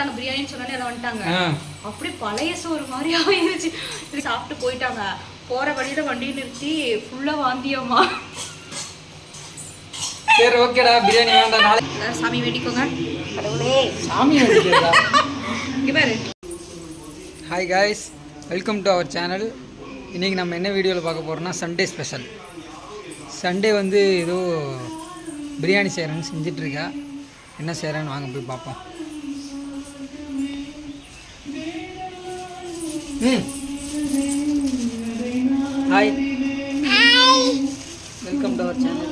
வந்துட்டாங்க. பிரியாணின்னு சொன்னாலே எல்லாம் வந்துட்டாங்க. அப்படியே பழைய சோறு மாதிரி ஆயிடுச்சு. இது சாப்பிட்டு போயிட்டாங்க. போற வழியில வண்டியை நிறுத்தி ஃபுல்லா வாந்தியம்மா. சரி ஓகேடா, பிரியாணி வேண்டாம். நாளைக்கு எல்லாரும் சாமி வேண்டிக்கோங்க. கடவுளே சாமி வேண்டிக்கிறதா? இங்க பாரு. Hi guys, welcome to our channel. இன்றைக்கி நம்ம என்ன வீடியோவில் பார்க்க போகிறோம்னா சண்டே ஸ்பெஷல். சண்டே வந்து ஏதோ பிரியாணி செய்கிறேன்னு செஞ்சிட்ருக்கா. என்ன செய்கிறேன்னு வாங்க போய் பார்ப்போம். Hi, welcome to our channel.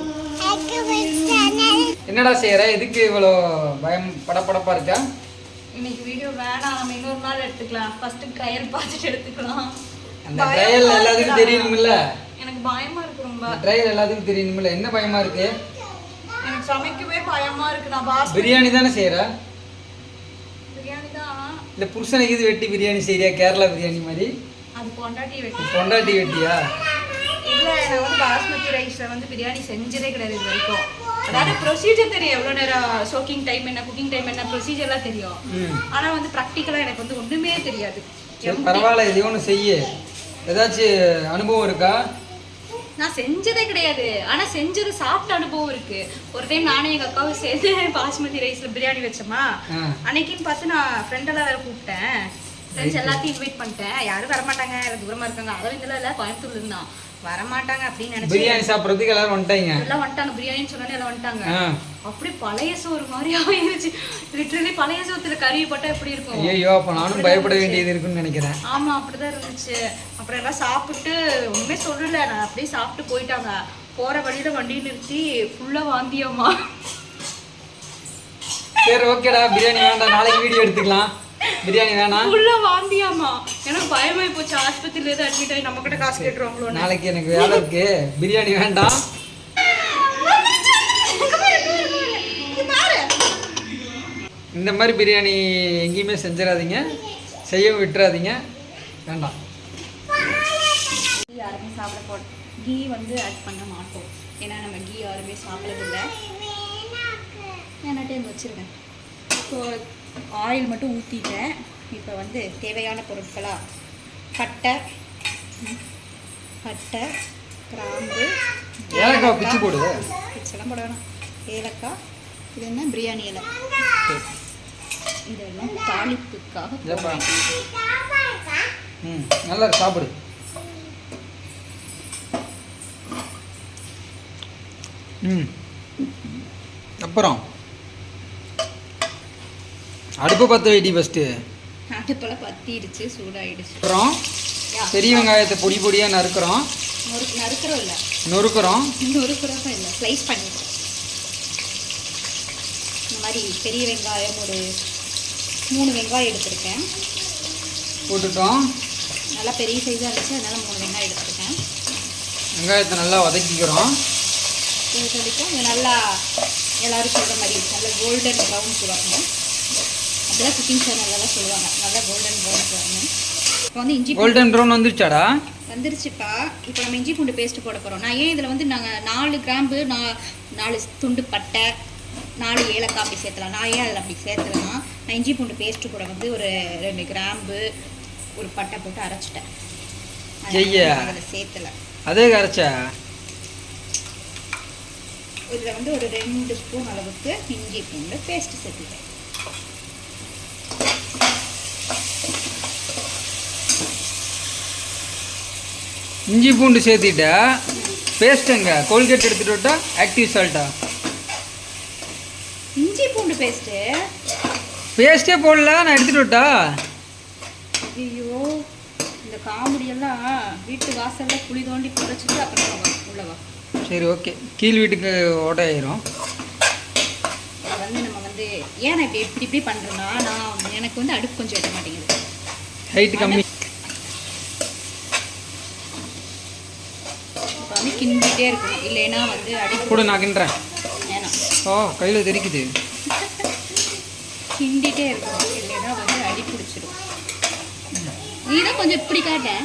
என்னடா செய்கிற? எதுக்கு இவ்வளோ பயம் படப்படப்பாக இருக்கா? இன்னைக்கு வீடியோ வேணாம், நம்ம இன்னொரு நாள் எடுத்துக்கலாம். ஃபர்ஸ்ட் ட்ரையல் பார்த்துட்டு எடுத்துக்கலாம். அந்த ட்ரையல் எல்லாத்துக்கும் தெரியணுமில்ல. எனக்கு பயமா இருக்கு ரொம்ப. ட்ரையல் எல்லாத்துக்கும் தெரியணுமில்ல. என்ன பயமா இருக்கு? எனக்கு சமைக்கவே பயமா இருக்கு. நான் பாஸ் பிரியாணி தானே செய்யற? பிரியாணி தான். இல்ல புருஷனுக்கு இது வெட்டி பிரியாணி செய்யறியா? கேரளா பிரியாணி மாதிரி. அது பொண்டாட்டி வெட்டி. பொண்டாட்டி வெட்டியா? இல்ல, நான் வந்து பாஸ்மதி ரைஸ்ல வந்து பிரியாணி செஞ்சதே கிடையாது இது வரைக்கும். அதாவது ப்ரொசீஜர் தெரியும், எவ்வளவு நேரம் சோக்கிங் டைம் என்ன, குக்கிங் டைம் என்ன, ப்ரொசீஜர்லாம் தெரியும். ஆனா வந்து ப்ராக்டிக்கலா எனக்கு வந்து ஒண்ணுமே தெரியாது. பரவாயில்ல, இது ஒன்று செய்ய. ஏதாச்சும் அனுபவம் இருக்கா? நான் செஞ்சதே கிடையாது, ஆனா செஞ்சது சாப்பிட்ட அனுபவம் இருக்கு. ஒரு டைம் நானும் எங்க அக்காவும் சேர்ந்து பாஸ்மதி ரைஸ்ல பிரியாணி வச்சோமா, அன்னைக்குன்னு பார்த்து நான் ஃப்ரெண்டெல்லாம் வேற கூப்பிட்டேன். ஃப்ரெண்ட்ஸ் எல்லாத்தையும் இன்வைட் பண்ணிட்டேன். யாரும் வரமாட்டாங்க, தூரமா இருக்காங்க. அதுவும் இதெல்லாம் இல்லை, கோயம்புத்தூர்ல இருந்தான், வரமாட்டாங்க அப்படின்னு நினைச்சு பிரியாணி சாப்பிட்றதுக்கு எல்லாரும் வந்துட்டாங்க. எல்லாம் வந்துட்டாங்க. பிரியாணின்னு சொன்னாலே எல்லாம் வந்துட்டாங்க. அப்படி பழைய சோறு மாதிரி ஆயிடுச்சு. லிட்டரலி பழைய சோத்துல கறி போட்டா எப்படி இருக்கும்? ஐயோ, அப்ப நானும் பயப்பட வேண்டியது இருக்குன்னு நினைக்கிறேன். ஆமா, அப்படிதான் இருந்துச்சு. அப்புறம் எல்லாம் சாப்பிட்டு ஒண்ணுமே சொல்லல, நான் அப்படியே சாப்பிட்டு போயிட்டாங்க. போற வழியில வண்டியை நிறுத்தி ஃபுல்லா வாந்தியம்மா. சரி ஓகேடா, பிரியாணி வேண்டாம். நாளைக்கு வீடியோ எடுத்துக்கலாம். பிரியாணி வேணாம், ஃபுல்லா வாந்தியாமா. எனக்கு பயமாயி போச்சு. ஆஸ்பத்திரியில ஏதோ அட்மிட் ஆகி நம்ம கிட்ட காசு கேட்டுருவாங்களோ. நாளைக்கு எனக்கு வேலை இருக்கு. பிரியாணி வேண்டாம். இந்த மாதிரி பிரியாணி எங்கேயுமே செஞ்சிடாதீங்க, செய்யவும் விட்டுறாதீங்க. வேண்டாம். யாருமே சாப்பிட போட்டோம். கீ வந்து ஆட் பண்ண மாட்டோம், ஏன்னா நம்ம கீ யாருமே சாப்பிட்றதில்லை. என்கிட்ட வச்சுருக்கேன். இப்போ ஆயில் மட்டும் ஊற்றிட்டேன். இப்போ வந்து தேவையான பொருட்களாக பட்டை, கிராம்பு, ஏலக்காய் பிச்சு போடு. பிச்செல்லாம் போட வேணாம். ஏலக்காய், இது என்ன பிரியாணி இலை, இதெல்லாம் தாளிப்புக்காக. நல்லா சாப்பிடு. அப்புறம் அடுப்பு பற்ற வைட்டி ஃபஸ்ட்டு. அடுப்பெல்லாம் பற்றிடுச்சு, சூடாயிடுச்சு. அப்புறம் பெரிய வெங்காயத்தை பொடி பொடியாக நறுக்கிறோம். நறுக்கிறோம் இல்லை, நொறுக்கிறோம். நொறுக்கிறோம் இல்லை, ஸ்லைஸ் பண்ணிடுறோம். இந்த மாதிரி பெரிய வெங்காயம் ஒரு 3 வெங்காயம் எடுத்திருக்கேன். போட்டுட்டோம். நல்லா பெரிய சைஸாக இருந்துச்சு, அதனால் 3 வெங்காயம் எடுத்துருக்கேன். வெங்காயத்தை நல்லா வதக்கிக்கிறோம். வதக்கிக்கும். இது நல்லா எல்லோரும் சொல்கிற மாதிரி நல்லா கோல்டன் ப்ரௌனுக்கு வரணும். அப்படிதான் குக்கிங் சேனல்லாம் சொல்லுவாங்க, நல்லா கோல்டன் ப்ரௌனுக்கு வரணும். இப்போ வந்து இஞ்சி கோல்டன் ப்ரௌன் வந்துருச்சாடா? வந்துருச்சுப்பா. இப்போ நம்ம இஞ்சி பூண்டு பேஸ்ட்டு போட போகிறோம். நான் ஏன் இதில் வந்து நாங்கள் 4 கிராம்பு, 4 துண்டு பட்டை, 4 ஏலக்காய் அப்படி சேர்த்துலாம். நான் ஏன் அதில் அப்படி சேர்த்துலன்னா, நான் இஞ்சி பூண்டு பேஸ்ட்டு கூட வந்து ஒரு 2 கிராம்பு, ஒரு பட்டை போட்டு அரைச்சிட்டேன். அதில் சேர்த்துல அதே அரைச்சா. இதில் வந்து ஒரு 2 ஸ்பூன் அளவுக்கு இஞ்சி பூண்டு பேஸ்ட்டு சேர்த்துட்டேன். இஞ்சி பூண்டு சேர்த்திட்டா. பேஸ்ட்டுங்க கோல்கேட் எடுத்துகிட்டு விட்டா ஆக்டிவ் சால்ட்டா? இஞ்சி பூண்டு பேஸ்ட்டே போடல, நான் எடுத்துகிட்டு விட்டா. ஐயோ, இந்த காமெடியெல்லாம் வீட்டு வாசலில் புளி தோண்டி புதைச்சிட்டு அப்புறம் உள்ளவா. சரி ஓகே, கீழ் வீட்டுக்கு ஓட்ட ஆயிரும். அது வந்து நம்ம வந்து ஏன் நான் இப்படி பண்ணுறேன்னா, நான் எனக்கு வந்து அடுப்பு கொஞ்சம் வைக்க மாட்டேங்குது, ஹைட் கம்மி. இப்போ வந்து கிண்டிகிட்டே இருக்கணும், இல்லைன்னா வந்து அடி கூட நான் கிண்டுறேன். ஏன்னா கையில் தெரிக்குது. கிண்டிகிட்டே இருக்கணும், இல்லைன்னா வந்து அடி பிடிச்சிடும். நீ தான் கொஞ்சம் இப்படி காட்டேன்.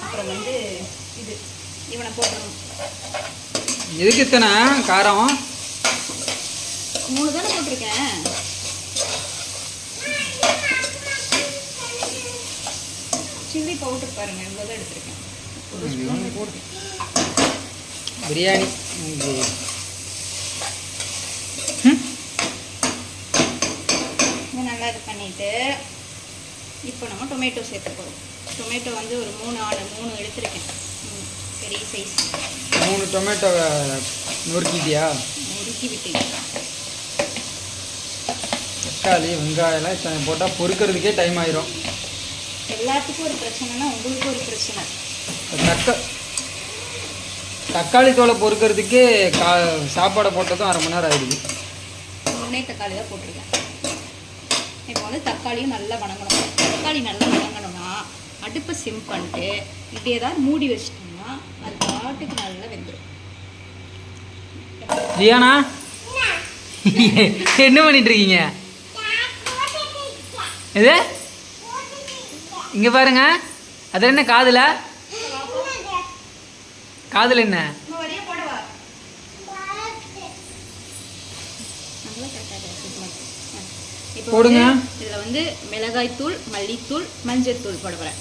அப்புறம் வந்து இவனை போட்டணும். எதுக்கு இத்தனை காரம்? 3 தானே போட்டிருக்கேன். பாருங்க இவ்வளோதான் எடுத்துருக்கேன். ஒரு ஸ்பூன் போட்டு பிரியாணி நல்லா இது பண்ணிட்டு இப்போ நம்ம டொமேட்டோ சேர்த்து போகிறோம். டொமேட்டோ வந்து ஒரு 3 எடுத்துருக்கேன். பெரிய சைஸ் 3 டொமேட்டோ நொறுக்கிட்டியா? நொறுக்கி விட்டேன். தக்காளி வெங்காயம்லாம் இப்போ போட்டால் பொறுக்கிறதுக்கே டைம் ஆயிரும். எல்லாத்துக்கும் ஒரு பிரச்சனைனா உங்களுக்கு ஒரு பிரச்சனை. தக்காளி தோலை பொறுக்கிறதுக்கே சாப்பாடை போட்டதும் 1/2 மணி நேரம் ஆயிடுது. 3 தக்காளி தான் போட்டிருக்கேன். இப்போ வந்து தக்காளியும் நல்லா வணங்கணும். தக்காளி நல்லா வணங்கணும்னா அடுப்பை சிம் பண்ணிட்டு இப்படி ஏதாவது மூடி வச்சிட்டோம்னா அது பாட்டுக்கு நல்லா வெந்துடும். ஜியானா என்ன பண்ணிட்டு இருக்கீங்க? இது இங்கே பாருங்க. அது என்ன காதில் என்ன போடுங்க. இதில் வந்து மிளகாய்த்தூள், மல்லித்தூள், மஞ்சள் தூள் போட போகிறேன்.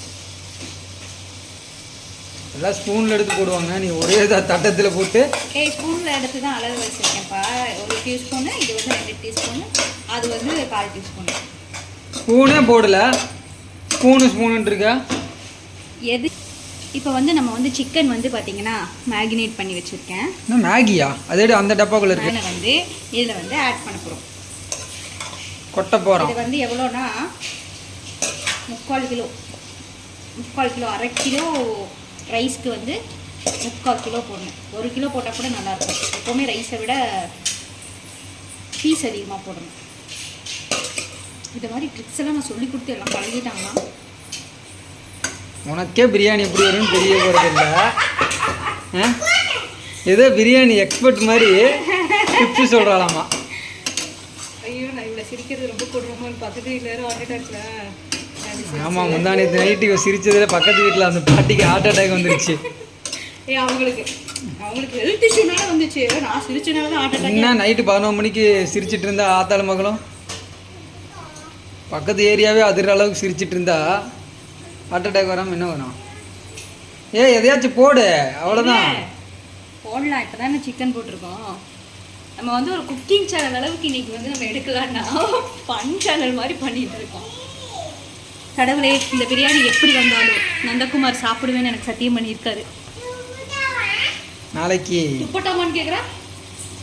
எல்லாம் ஸ்பூனில் எடுத்து போடுவாங்க. நீ ஒரே தட்டத்தில் போட்டு ஸ்பூனில் எடுத்து தான் அளவு வச்சுருக்கேன்ப்பா. 1 டீஸ்பூனு, இது வந்து 2 டீஸ்பூனு, அது வந்து 1/4 டீஸ்பூனு. ஸ்பூனே போடல, ஸ்பூனுன்னு இருக்கா எது? இப்போ வந்து நம்ம வந்து சிக்கன் வந்து பார்த்தீங்கன்னா மேகினேட் பண்ணி வச்சுருக்கேன். மேகியா? அதே அந்த டப்பாக்குள்ள இருக்கு. அதில் வந்து இதில் வந்து ஆட் பண்ண போகிறோம். கொட்ட போகிறோம். இது வந்து எவ்வளோனா 3/4 கிலோ, 1/2 கிலோ ரைஸ்க்கு வந்து 3/4 கிலோ போடணும். 1 கிலோ போட்டால் கூட நல்லாயிருக்கும். எப்போவுமே ரைஸை விட பீஸ் அதிகமாக போடணும். இந்த மாதிரி ட்ரிக்ஸ் எல்லாம் நான் சொல்லி கொடுத்து எல்லாம் பழகிட்டாங்கன்னா உனக்கே பிரியாணி எப்படி வரும்னு தெரிய போகிறதில்ல. ஏதோ பிரியாணி எக்ஸ்பர்ட் மாதிரி டிப்ஸ் சொல்கிறாளாமா. ஐயோ, நான் இவ்வளோ சிரிக்கிறது ரொம்ப கொடுறோமோன்னு பக்கத்து வீட்டில் யாரும் ஹார்ட் அட்டாக்ல. ஆமாம், முந்தானத்து நைட்டு சிரிச்சதில் பக்கத்து வீட்டில் அந்த பாட்டிக்கு ஹார்ட் அட்டாக் வந்துருச்சு. அவங்களுக்கு ஹெல்த் இஷ்யூனால வந்துச்சு. நான் சிரிச்சனால தான் ஹார்ட் அட்டாக். என்ன நைட்டு 11 மணிக்கு சிரிச்சிட்டு இருந்தா ஆத்தாள் மகளும் பக்கத்து ஏரியாவே அதிர அளவுக்கு சிரிச்சிட்டு இருந்தா ஹார்ட் அட்டாக் வராமல் என்ன வரும்? எதையாச்சும் போடு, அவ்வளோதான். போடலாம். இப்போ தானே சிக்கன் போட்டிருக்கோம். நம்ம வந்து ஒரு குக்கிங் சேனல் அளவுக்கு இன்னைக்கு வந்து நம்ம எடுக்கலான்னா ஃபன் சேனல் மாதிரி பண்ணிட்டு இருக்கோம். கடவுளே, இந்த பிரியாணி எப்படி வந்தாலும் நந்தகுமார் சாப்பிடுவேன்னு எனக்கு சத்தியம் பண்ணியிருக்காரு. நாளைக்கு துப்பட்டாமான்னு கேட்குறேன்.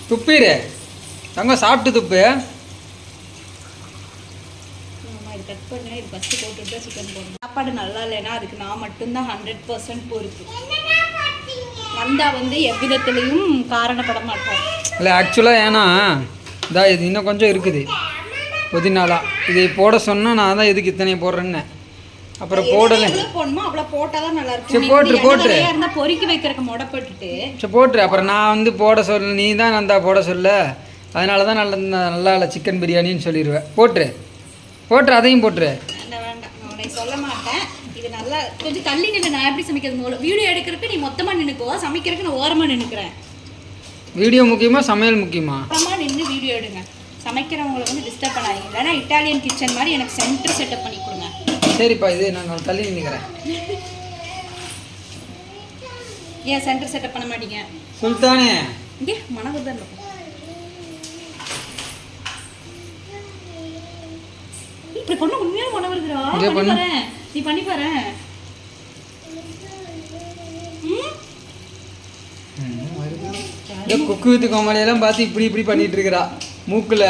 துப்பிடு தங்க, சாப்பிட்டு துப்பு. இது கட் பண்ண, இது ஃபஸ்ட்டு போட்டுட்டு தான் சிக்கன் போடணும். சாப்பாடு நல்லா இல்லைன்னா அதுக்கு நான் மட்டும்தான் 100% பொறுப்பு. வந்தா வந்து எவ்விதத்துலையும் காரணப்பட மாட்டேன். இல்லை ஆக்சுவலாக ஏன்னா இது இன்னும் கொஞ்சம் இருக்குது புதினாலாம். இது போட சொன்னால் நான் தான் எதுக்கு இத்தனை போடுறேன்னு. அப்புறம் போடலை. போடணுமோ அவ்வளோ போட்டால் தான் நல்லா இருக்கும். சரி போட்டுரு. இருந்தால் பொறுக்கி வைக்கிறதுக்கு முடப்பட்டுட்டு சரி போட்டுரு. அப்புறம் நான் வந்து போட சொல்ல, நீ தான் நந்தா போட சொல்ல, அதனால தான் நல்லா இல்லை சிக்கன் பிரியாணின்னு சொல்லிடுவேன். போட்டுரு, அதையும் போட்டுரு. வேண்டாம், உன்னை சொல்ல மாட்டேன். இது நல்லா கொஞ்சம் தள்ளி நின்று. நான் எப்படி சமைக்கிறது? வீடியோ எடுக்கிறதுக்கு நீ மொத்தமாக நின்றுக்குவா, சமைக்கிறதுக்கு நான் ஓரமாக நின்றுக்கிறேன். வீடியோ முக்கியமா சமையல் முக்கியமா? ஓரமாக நின்று வீடியோ எடுங்க. சமைக்கிறவங்களை வந்து டிஸ்டர்ப் பண்ணாதீங்க. இல்லைன்னா இட்டாலியன் கிச்சன் மாதிரி எனக்கு சென்டர் செட்டப் பண்ணி கொடுங்க. சரிப்பா, இது நான் தள்ளி நின்றுக்கிறேன். ஏன் சென்டர் செட்டப் பண்ண மாட்டீங்க? சுல்தானே இங்கே மனது தான் இருக்கும். இப்படி பண்ண உண்மையான மனம் வருதுடா. நீ பண்ணி பாரு. குக்கு வித்து கோமாளியெல்லாம் பார்த்து இப்படி பண்ணிட்டு இருக்கிறா மூக்குல.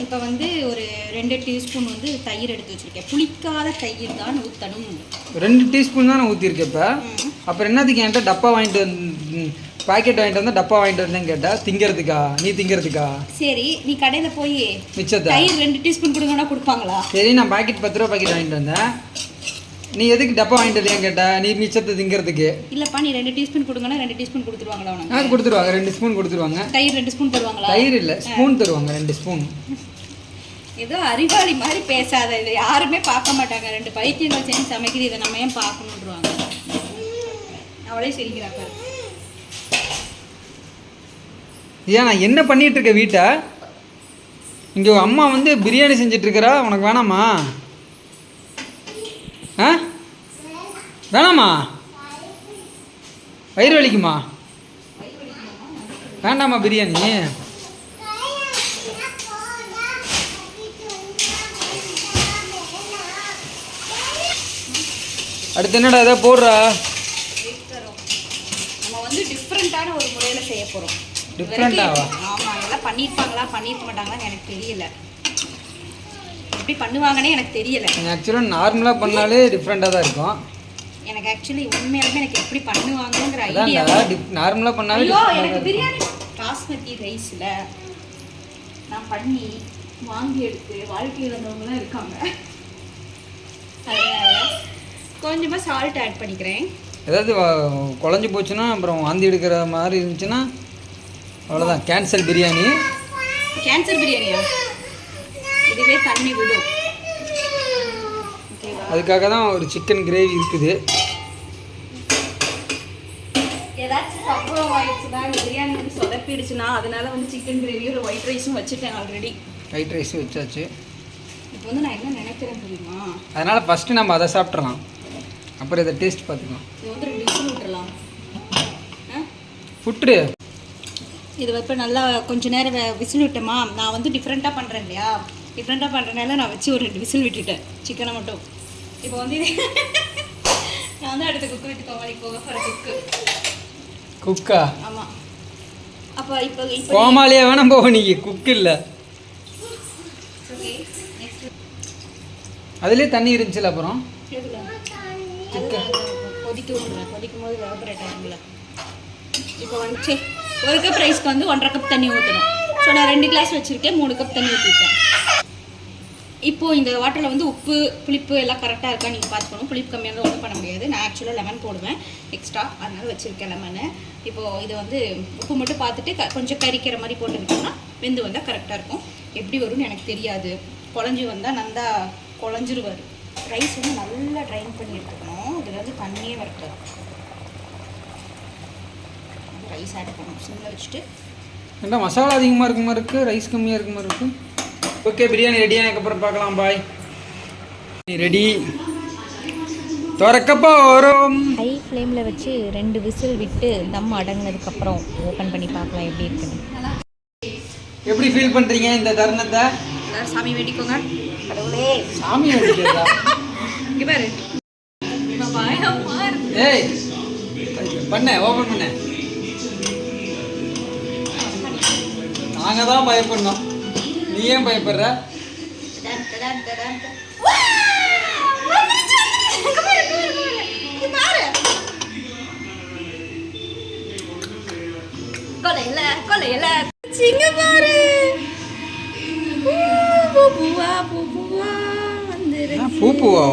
இப்போ வந்து ஒரு 2 டீஸ்பூன் வந்து தயிர் எடுத்து வச்சிருக்கேன். புளிக்காத தயிர் தான் ஊற்றணும். 2 டீஸ்பூன் தான் நான் ஊற்றிருக்கேன். இப்போ அப்புறம் என்னத்துக்கு என்கிட்ட டப்பா வாங்கிட்டு பாக்கெட் வாங்கிட்டு வந்தால் டப்பா வாங்கிட்டு வந்தேன்னு கேட்டால் திங்கிறதுக்கா? நீ திங்கிறதுக்கா? சரி, நீ கடையில் போய் மிச்சத்தை தயிர் 2 டீஸ்பூன் கொடுங்கன்னா கொடுப்பாங்களா? சரி, நான் பாக்கெட் 10 ரூபா பாக்கெட் வாங்கிட்டு வந்தேன். நீ எதுக்கு டப்பா வாங்கிட்டு வந்தேன் கேட்டா? நீ மிச்சத்தை திங்கிறதுக்கு. இல்லைப்பா, நீ 2 டீஸ்பூன் கொடுங்கன்னா 2 டீஸ்பூன் கொடுத்துருவாங்களா உனக்கு? அது கொடுத்துருவாங்க. 2 ஸ்பூன் கொடுத்துருவாங்க. தயிர் 2 ஸ்பூன் தருவாங்களா? தயிர் இல்லை, ஸ்பூன் தருவாங்க. 2 ஸ்பூன். ஏதோ அறிவாளி மாதிரி பேசாத. இதை யாருமே பார்க்க மாட்டாங்க. 2 பைத்தியங்கள் சேர்ந்து சமைக்கிறது, இதை நம்ம ஏன் பார்க்கணுன்றாங்க. அவளே சிரிக்கிறாங்க. ஏன் நான் என்ன பண்ணிட்டு இருக்க வீட்டை? இங்கே அம்மா வந்து பிரியாணி செஞ்சிட்டு இருக்கிறா. உனக்கு வேணாமா? வேணாமா? வயிறு வலிக்குமா? வேண்டாமா பிரியாணி? அடுத்து என்னடா எதாவது போடுறா? நம்ம வந்து டிஃப்ரெண்ட்டான ஒரு முறையில் செய்ய போகிறோம். டிஃப்ரெண்ட்டாவா? ஆமாம், எல்லாம் பண்ணியிருப்பாங்களா பண்ணியிருக்க மாட்டாங்களான்னு எனக்கு தெரியல. எப்படி பண்ணுவாங்கன்னே எனக்கு தெரியல. ஆக்சுவலாக நார்மலாக பண்ணாலே டிஃப்ரெண்ட்டாக தான் இருக்கும். எனக்கு ஆக்சுவலி உண்மையாலுமே எனக்கு எப்படி பண்ணுவாங்கங்கிற ஐடியா. நார்மலாக பண்ணாலே எனக்கு பிரியாணி பாஸ்மதி ரைஸில் நான் பண்ணி வாங்கி எடுத்து வாழ்க்கையில் வந்தவங்களாம் இருக்காங்க. அதனால கொஞ்சமாக சால்ட் ஆட் பண்ணிக்கிறேன். ஏதாவது குழஞ்சி போச்சுன்னா அப்புறம் வாந்தி எடுக்கிற மாதிரி இருந்துச்சுன்னா அவ்வளோதான், கேன்சல் பிரியாணி. கேன்சல் பிரியாணியா? இதுவே தண்ணி விடும். அதுக்காக தான் ஒரு சிக்கன் கிரேவி இருக்குது. ஏதாச்சும் சம்பவம் ஆயிடுச்சுன்னா பிரியாணி வந்து சொதப்பிடுச்சுன்னா அதனால வந்து சிக்கன் கிரேவி ஒரு ஒயிட் ரைஸும் வச்சுட்டேன் ஆல்ரெடி. ஒயிட் ரைஸும் வச்சாச்சு. இப்போ வந்து நான் என்ன நினைக்கிறேன் தெரியுமா? அதனால் ஃபஸ்ட்டு நம்ம அதை சாப்பிட்றலாம், அப்புறம் இதை டேஸ்ட் பார்த்துக்கலாம். இது வந்து 2 விசில் விட்டுறலாம். புட்டு இது இப்போ நல்லா கொஞ்சம் நேரம் விசில் விட்டோமா? நான் வந்து டிஃப்ரெண்ட்டாக பண்ணுறேன் இல்லையா? டிஃப்ரெண்ட்டாக பண்ணுறதுனால நான் வச்சு ஒரு 2 விசில் விட்டுட்டேன் சிக்கனை மட்டும். இப்போ வந்து நான் வந்து அடுத்த குக்கு வித்து கோமாளி போக போகிற குக்கா? ஆமாம். அப்போ இப்போ கோமாளியா வேணாம் போக, நீங்கள் குக்கு இல்லை. ஓகே, நெக்ஸ்ட் அதுலேயே தண்ணி இருந்துச்சுல அப்புறம் கொதிக்க விடுறேன். கொதிக்கும் போது வேப்பரேட் ஆகுங்களா? இப்போ வந்து 1 கப் ரைஸ்க்கு வந்து 1.5 கப் தண்ணி ஊற்றணும். ஸோ நான் 2 கிளாஸ் வச்சுருக்கேன், 3 கப் தண்ணி ஊற்றிருக்கேன். இப்போது இந்த வாட்டரில் வந்து உப்பு புளிப்பு எல்லாம் கரெக்டாக இருக்கா நீங்கள் பார்த்துக்கணும். புளிப்பு கம்மியாக இருந்தால் ஒன்றும் பண்ண முடியாது. நான் ஆக்சுவலாக லெமன் போடுவேன் எக்ஸ்ட்ரா, அதனால் வச்சுருக்கேன் லெமனு. இப்போது இதை வந்து உப்பு மட்டும் பார்த்துட்டு கொஞ்சம் கறிக்கிற மாதிரி போட்டுக்கிட்டோம்னா வெந்து வந்தால் கரெக்டாக இருக்கும். எப்படி வரும்னு எனக்கு தெரியாது. குழஞ்சி வந்தால் நல்லா குழஞ்சிருவார். ரைஸ் வந்து நல்லா ட்ரைன் பண்ணி எடுத்துக்கணும். இதில் வந்து தண்ணியே வரக்கூடாது. ரைஸ் ஆட் பண்ணணும். சிம்மில் வச்சுட்டு என்ன மசாலா அதிகமாக இருக்க மாதிரி இருக்குது, ரைஸ் கம்மியாக இருக்க மாதிரி இருக்குது. ஓகே, பிரியாணி ரெடியானதுக்கப்புறம் பார்க்கலாம். பாய். ரெடி திறக்கப்போ வரும். ஹை ஃப்ளேமில் வச்சு 2 விசில் விட்டு தம் அடங்கினதுக்கப்புறம் ஓப்பன் பண்ணி பார்க்கலாம் எப்படி இருக்குன்னு. எப்படி ஃபீல் பண்ணுறீங்க இந்த தருணத்தை? எல்லாரும் சாமி வேண்டிக்கோங்க. கடவுளே, சாமி வேண்டிக்கிறதா? இங்கே பாரு. ஏய் பண்ண ஓப்பன் பண்ண. நாங்கள் தான் பயப்படணும், நீ ஏன் பயப்படுற? பூப்பூவா?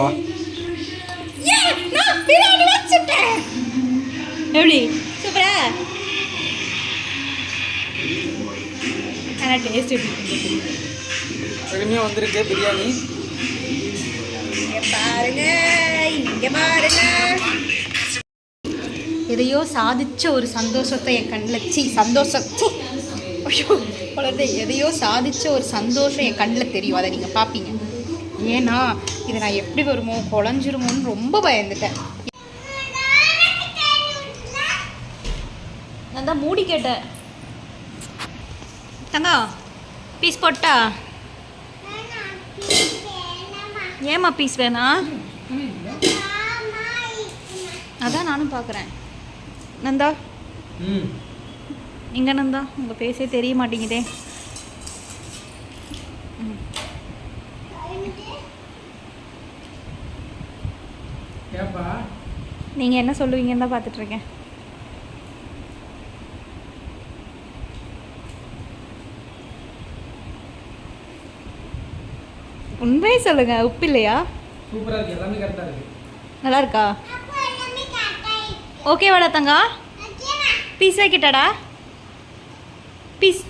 எப்படி சூப்பரா? ஆனால் டேஸ்ட் எப்படி எளிமையாக வந்திருக்கு பிரியாணி. பாருங்க, இங்க பாருங்க. எதையோ சாதிச்ச ஒரு சந்தோஷத்தை என் கண்ணில் சந்தோஷம் எதையோ சாதிச்ச ஒரு சந்தோஷம் என் கண்ணில் தெரியும். அதை நீங்கள் பார்ப்பீங்க. ஏன்னா இதை நான் எப்படி வருமோ குழஞ்சிருமோன்னு ரொம்ப பயந்துட்டேன். நான் தான் மூடி கேட்டேன். தங்கா பீஸ் போட்டா? ஏமா பீஸ் வேணா? அதான் நானும் பார்க்குறேன். நந்தா இங்கே நந்தா, உங்கள் பேசே தெரிய மாட்டேங்குதே. நீங்கள் என்ன சொல்லுவீங்கன்னு தான் பார்த்துட்ருக்கேன். உண்மையை சொல்லுங்க, உப்பு இல்லையா? சூப்பராக இருக்கு, எல்லாமே கரெக்டாக இருக்கு. நல்லா இருக்கா? ஓகேவாடா தங்கா? பீஸ் வைக்கிட்டாடா? பீஸ்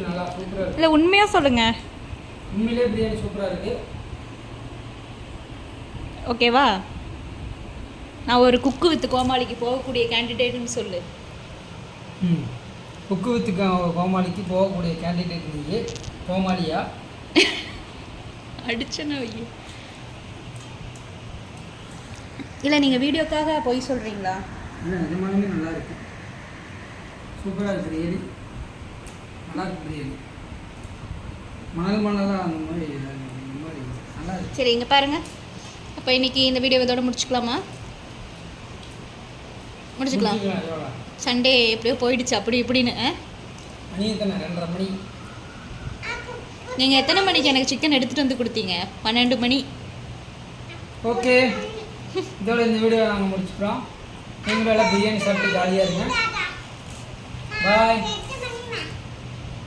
நல்லா சூப்பராக இருக்கு. இல்லை உண்மையாக சொல்லுங்க. உண்மையிலே பிரியாணி சூப்பராக இருக்கு. ஓகேவா? நான் ஒரு குக்கு வித் கோமாளிக்கு போகக்கூடிய கேண்டிடேட்னு சொல்லு. குக்கு வித்து கோமாளிக்கு போகக்கூடிய கேண்டிடேட் நீங்கள் கோமாளியா? அடிச்சேன்னு வை. இல்லை நீங்கள் வீடியோக்காக போய் சொல்கிறீங்களா? இல்லை நிஜமாலுமே நல்லா இருக்கு, சூப்பராக இருக்குது பிரியாணி, நல்லா இருக்கு பிரியாணி. மணலாக அந்த மாதிரி நல்லா இருக்கு. சரி இங்கே பாருங்கள். அப்போ இன்னைக்கு இந்த வீடியோ இதோட முடிச்சுக்கலாமா? முடிச்சுக்கலாம். சண்டே எப்படியோ போயிடுச்சு அப்படி இப்படின்னு. மணி எத்தனை? 2:30 மணி. நீங்கள் எத்தனை மணிக்கு எனக்கு சிக்கன் எடுத்துகிட்டு வந்து கொடுத்தீங்க? 12 மணி. ஓகே, இதோட இந்த வீடியோ நாங்கள் முடிச்சுக்கிறோம். நீங்களும் எல்லாம் பிரியாணி சாப்பிட்டு ஜாலியாக இருங்க. பாய்.